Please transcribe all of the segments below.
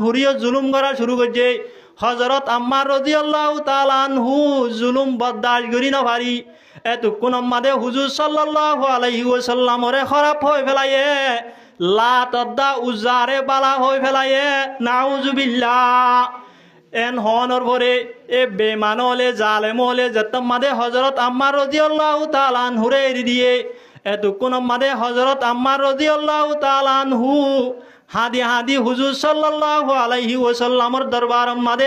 হুরিও জুলুম করা শুরু করছে। হযরত আম্মার রাদিয়াল্লাহু তাআলা আনহু জুলুম বরদাশত করি না পারি এতক্ষণ আমাদে হুজুর সাল্লাল্লাহু আলাইহি ওয়াসাল্লামরে খারাপ হয়ে ফেলায়ে লাত আদা উজ্জারে বালা হয়ে ফেলায়ে নাউজুবিল্লাহ। এন হনর ভরে এ বেমানলে জালেমলে যতমাদে হযরত আম্মার রাদিয়াল্লাহু তাআলা আনহুরে এরি দিয়ে এতক্ষণ আমাদে হযরত আম্মার রাদিয়াল্লাহু তাআলা আনহু হাদি হাদি হুজুর সাল্লাল্লাহু আলাইহি ওয়াসাল্লামর দরবার আমাদে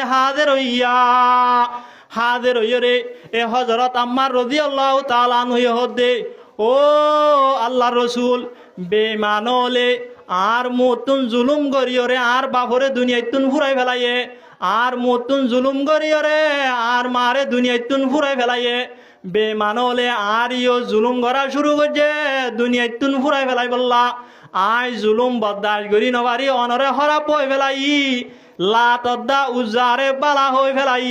হাজির হইরে এ হযরত আম্মার রাদিয়াল্লাহু তাআলা আনহু হদে ও আল্লাহর রাসূল বেমানলে আর মতুন জুলুম করিয়রে আর বাপরে দুনিয়াতুন ফুরাই ফেলায়ে আর মতুন জুলুম করিয়রে আর মারে দুনিয়াতুন ফুরাই ফেলায়ে বেমানলে আর ইও জুলুম করা শুরু করছে দুনিয়াতুন ফুরাই ফেলাই বললা আই জুলুম বরদাশত করি নবারি অনরে খারাপ হয়ে ফেলাই লাতদ্দা উজারে বালা হয়ে ফেলাই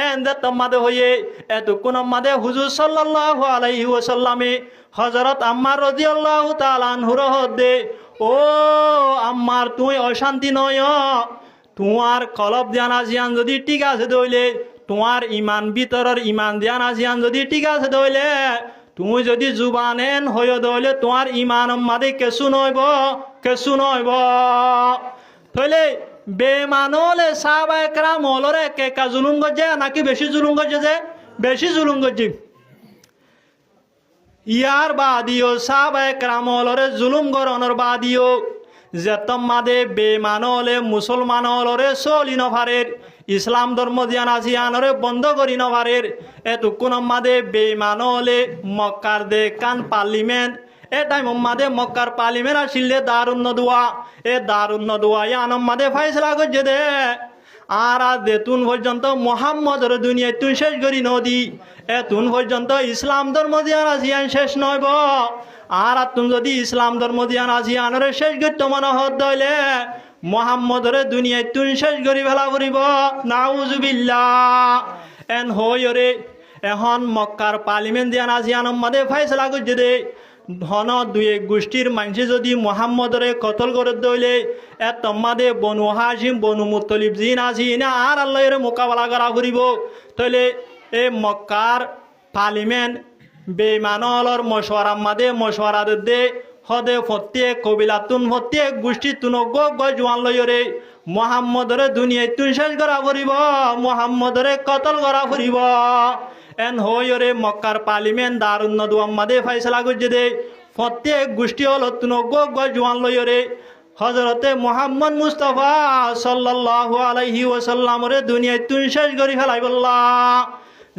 এন্দে তোমাদে হয়ে এতক্ষণ আমাদে হুজুর সাল্লাল্লাহু আলাইহি ওয়াসাল্লামে হযরত আম্মার রাদিয়াল্লাহু তাআলা আনহুর হদে ও আম্মার তুই অশান্তি নয় তোমার কলব ধ্যান আসিয়ান যদি ঠিক আছে দইলে তোমার ইমান ভিতরের ইমান ধ্যান আসিয়ান যদি ঠিক আছে দইলে তুমি যদি জুবানেন হয়ে দইলে তোমার ইমান মাদে কেসু নইব তাহলে বেমানলে সাহাবা একরাম হলরে কে জুলুম করছে নাকি বেশি জুলুম করছে যে বেশি জুলুম করছে ইয়ার বাদিও সাহাবা একরাম হলরে জুলুম করনের বাদিও যেতমাদে বেমানলে মুসলমান হলরে চলি নভারের ইসলাম ধর্ম ধ্যান আসিয়ানরে বন্ধ করি নভারের এতক্ষণ আমাদে বেমানলে মক্কার দে কান পার্লিমেন্ট এ টাইম আমাদে মক্কার পার্লিমেন্ট আসিলে দারুন নদুয়া এ দারুন নদুয়া ইয়ান আমাদে ফাইসলা করছে দে আর দেতুন পর্যন্ত মুহাম্মদর দুনিয়ায় তুন শেষ করি নদী এতুন পর্যন্ত ইসলাম ধর্ম ধ্যান আসিয়ান শেষ নইব আর তুমি যদি ইসলাম ধর্ম ধ্যান আসিয়ানরে শেষ করতে মনে হত দইলে মুহাম্মদরে দুনিয়ায় তুন শেষ করি ফেলা ফুরিব নাউজুবিল্লাহ। এন হইরে এখন মক্কার পার্লিমেন্ট ধ্যান আসিয়ান মাদে ফাইসলা করছে দে হন দুই এক গোষ্ঠীর মানুষে যদি মুহাম্মদরে কতল করে দইলে এ তোমাদে বনু হাশিম বনু মুত্তলিব জিন আসি না আর আল্লাহরে মোকাবেলা করা ফুরিব তাহলে এ মক্কার পার্লিমেন্ট বেমানলর মশওয়ারা মাদে মশওয়ারা দে হদে প্রত্যেক কবিলাতুন প্রত্যেক গোষ্ঠী তুন জোয়ান লইরে মুহাম্মদরে দুনিয়ায় তুন শেষ করা ফুরিব মুহাম্মদরে কতল করা ফুরিব এন হইরে মক্কার পার্লিমেন্ট দারুন নদুয়া মাদে ফাইসলা করছে দে প্রত্যেক গোষ্ঠী হল তুন জোয়ান লইরে হযরতে মুহাম্মদ মুস্তাফা সাল্লাল্লাহু আলাইহি ওয়াসাল্লামরে দুনিয়ায় তুন শেষ করি ফেলাই বললা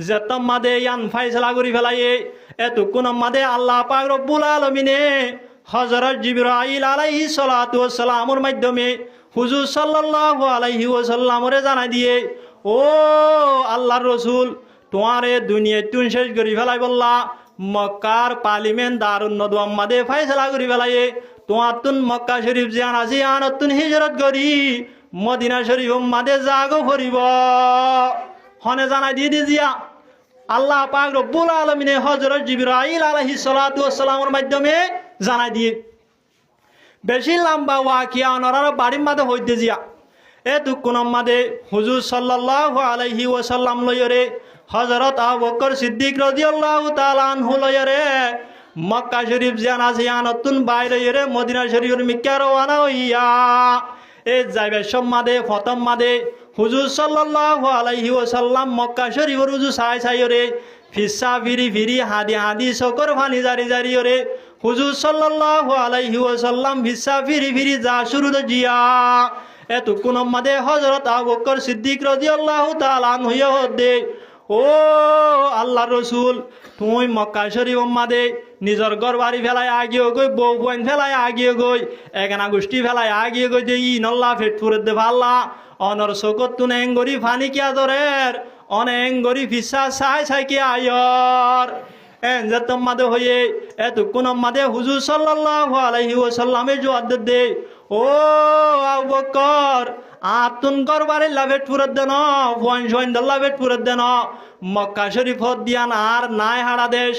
যেতম মাদে ইয়ান ফাইসলা করি ফেলাইয়ে এতক্ষণ মাদে আল্লাহ পাক রব্বুল আলামিনে হযরত জিবরাইল আলাইহিস সালাতু ওয়াস সালামের মাধ্যমে হুজুর সাল্লাল্লাহু আলাইহি ওয়াসাল্লামরে জানাই দিয়ে ও আল্লাহর রাসূল তোমারে দুনিয়ায় তুন শেষ করি ফেলাই বললা মক্কার পার্লিমেন্ট দারুন নদওয়া মাদে ফাইসলা করি ফেলাইয়ে তোমার তুন মক্কা শরীফ জান আসি আনতুন হিজরত করি মদিনা শরীফ মাদে জাগো ফরিব হনে জানাই দিয়ে দিয়া আল্লাহ পাক রব্বুল আলামিনে হযরত জিবরাইল আলাইহিস সালাতু ওয়াস সালামের মাধ্যমে জানাই দিয়ে বেশি লম্বা ওয়াকিয়া অনরার বাড়ির মাঝে হইতে জিয়া এতক্ষণ মাদে হুজুর সাল্লাল্লাহু আলাইহি ওয়াসাল্লাম লইরে হযরত আবু বকর সিদ্দিক রাদিয়াল্লাহু তাআলা আনহু লইরে মক্কা শরীফ জানা জিয়ানতুন বাইরে মদিনা শরীফের মিক্কা রওনা হইয়া এ যাইবে সম্মাদে প্রথম মাদে হুজুর সাল্লাল্লাহু আলাইহি ওয়াসাল্লাম মক্কা শরীফের রুজু সাইরে ফিসা ফিরি হাদি হাদি সকর ফানি জারি রে হুজুর সাল্লাল্লাহু আলাইহি ওয়াসাল্লাম ফিসা ফিরি যা শুরু জিয়া এতক্ষণ মাদে হযরত আবু বকর সিদ্দিক রাদিয়াল্লাহু তাআলা আনহু হদে ও আল্লাহর রাসূল তুই মক্কা শরীফ মাদে নিজর ঘর বাড়ি ফেলায় আগিয়ে গই বউ বোন ফেলায় আগিয়ে গই এগানা গোষ্ঠী ফেলায় আগিয়ে গই যে ই নল্লা ফেট ফুরে দে ভাল্লা অনর সকত তুন এঙ্গরি ফানি কিয়া দরের অনেঙ্গরি ফিসা সাই কি আয়র এন যে তোমাদে হয়ে এতক্ষণ মাদে হুজুর সাল্লাল্লাহু আলাইহি ওয়াসাল্লামে জোয়াদ দে ও আবু বকর আতুন করবারে লাভেট পুরত দেন ওয়ান লাভেট পুরত দেন মক্কা শরীফ দিয়ান আর নাই হারা দেশ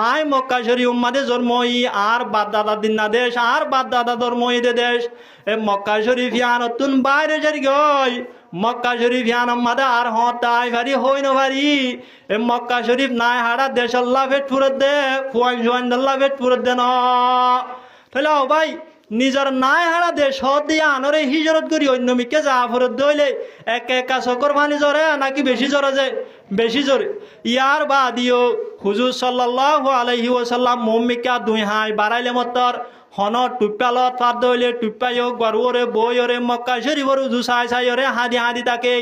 আই মক্কা শরীফ উম্মাদে জন্মই আর বাদ দাদা দিন্না দেশ আর বাদ দাদা ধর্মই দে দেশ এ মক্কা শরীফ ইয়ান তুন বাইরে জারি গই মক্কা শরীফ ইয়ান উম্মাদে আর হতাই ভারি হই না ভারি এ মক্কা শরীফ নাই হারা দেশ আল্লাহ ভেট পুরত দে ওয়ান আল্লাহ ভেট পুরত দেন তাহলে ও ভাই নিজের নাই হারা দেশ হদ দিয়ে আনরে হিজরত করি অন্য মিকে যা ফরত দইলে একা চকর পানি জ্বরে নাকি বেশি জ্বরে যায় বেশি জ্বরে ইয়ার বাদিও হুজুর সাল্লাল্লাহু আলাইহি ওয়াসাল্লাম মম্মিকা দুই হাই বাড়াইলে মতর হন টুপ্পালত পার দইলে টুপ্পাইক বারুরে বইরে মক্কা শরীফর উজু সাই ওরে হাদি তাকে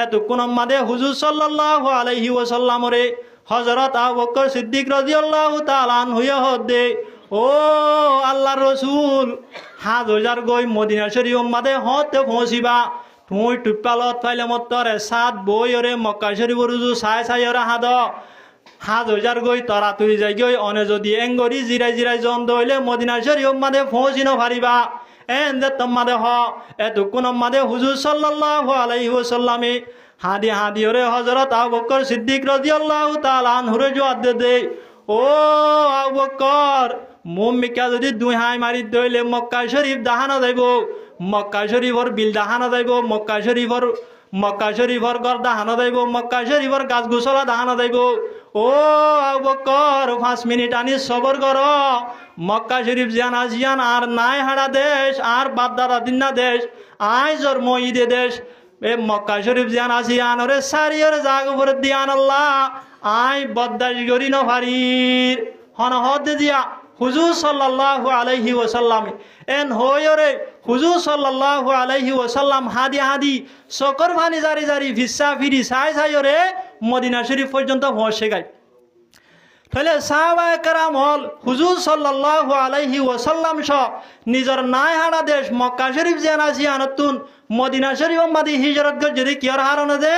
এতক্ষণ মাদে হুজুর সাল্লাল্লাহু আলাইহি ওয়াসাল্লামরে হযরত আবু বকর সিদ্দিক রাদিয়াল্লাহু তাআলা আনহু হদে ও আল্লাহর রসুল 1000 গই মদিনা শরীফ মাদে হতে পৌঁছিবা তুই টুপ্পালত পাইলে মতরে 7 বইরে মক্কা শরীফর উজু সাই ওরে 1000 গই তরা তুই যাই গই অনে যদি এঙ্গরি জিরাই জন দইলে মদিনা শরীফ মাদে পৌঁছিনো পারিবা এন্দে তোমাদে হ এতক্ষণ মাদে হুজুর সাল্লাল্লাহু আলাইহি ওয়াসাল্লামে হাদি ওরে হযরত আবু বকর সিদ্দিক রাদিয়াল্লাহু তাআলা আনহুরে জবাব দে ও আবু বকর মম্মিকা যদি দুই হাই মারি দইলে মক্কা শরীফ দাহানো যাইব মক্কা শরীফর বিল দাহানো যাইব মক্কা শরীফর গড় দাহানো যাইব মক্কা শরীফর গাছ গোছলা দাহানো যাইব ও আবু বকর 5 মিনিট আনি সবর কর মক্কা শরীফ জিয়ান আর নাই হারা দেশ আর বাদ দাদা দিন্না দেশ আই জন্ম ঈদে দেশ এ মক্কা শরীফ জিয়ান আসি আনরে সারিয়রে জাগ উপরে দিয়ান আল্লাহ আই বদাস গরি ন ভারির হন হদ দিয়া হুজুর সাল্লাল্লাহু আলাইহি ওয়াসাল্লাম এন হয়রে হুজুর সাল্লাল্লাহু আলাইহি ওয়াসাল্লাম হাদি সকর ভানি জারি ভিসা ফিরি সাই ওরে মদিনা শরীফ পর্যন্ত পৌঁছে গায় তাহলে সাহাবায়ে কেরাম হল হুজুর সাল্লাল্লাহু আলাইহি ওয়াসাল্লাম সহ নিজের নাই হারা দেশ মক্কা শরীফ যেন আসি আনতুন মদিনা শরীফ মাদি হিজরত করে যদি কিয়ার হারনে দে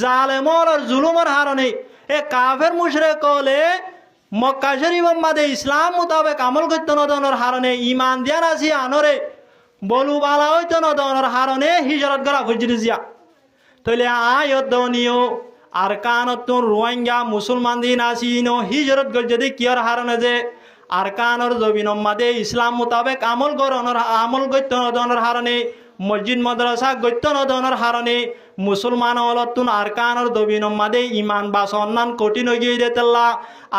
জালেমর আর জুলুমর হারনে এ কাফের মুশরিক কলে মক্কা শরীফ মাদে ইসলাম মোতাবেক আমল করতে নদনের হারনে ইমান দিয়ান আসি আনরে বলু বালা হইতো নদনের হারনে হিজরত করা বুঝিয়ে জিয়া তাহলে আয়তনীয় আর কানতুন রোহিঙ্গা মুসলমান দিন আসিনো হিজরত করে যদি কিয়ার হারনে যে আর কানর জবিন মাদে ইসলাম মোতাবেক আমল করতে নদনের হারনে মসজিদ মাদ্রাসা গত্য নদনের হারনে মুসলমান হলতুন আর কানর দবিন মাদে ইমান বা সন্নান কঠিন গিয়ে দেতেল্লা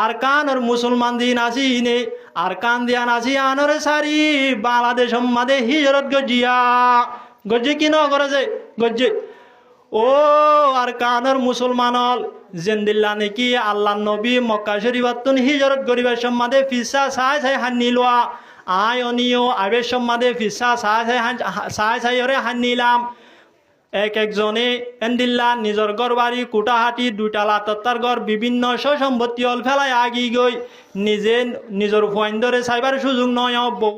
আর কানর মুসলমান দিন আসি নে আর কান দিয়ান আসি আনরে সারি বাংলাদেশ মাদে হিজরত গজ্জে কি ন করে যে গজ্জে ও আর কানর মুসলমান হল জেন্দিল্লা নাকি আল্লাহ নবী মক্কা শরীফতুন হিজরত গরিবের সম্মাদে ফিসা সাই হান্নি লোয়া আয় অনিও আবেশ সম্মাদে ফিসা সাই ওরে হান্নিলাম একজনে এন্দিল্লা নিজর গড় বাড়ি কুটাহাটি দুইটালা তত্তার গড় বিভিন্ন সম্পত্তি হল ফেলায় আগি গই নিজে নিজর ফাইন্দরে চাইবার সুযোগ নয়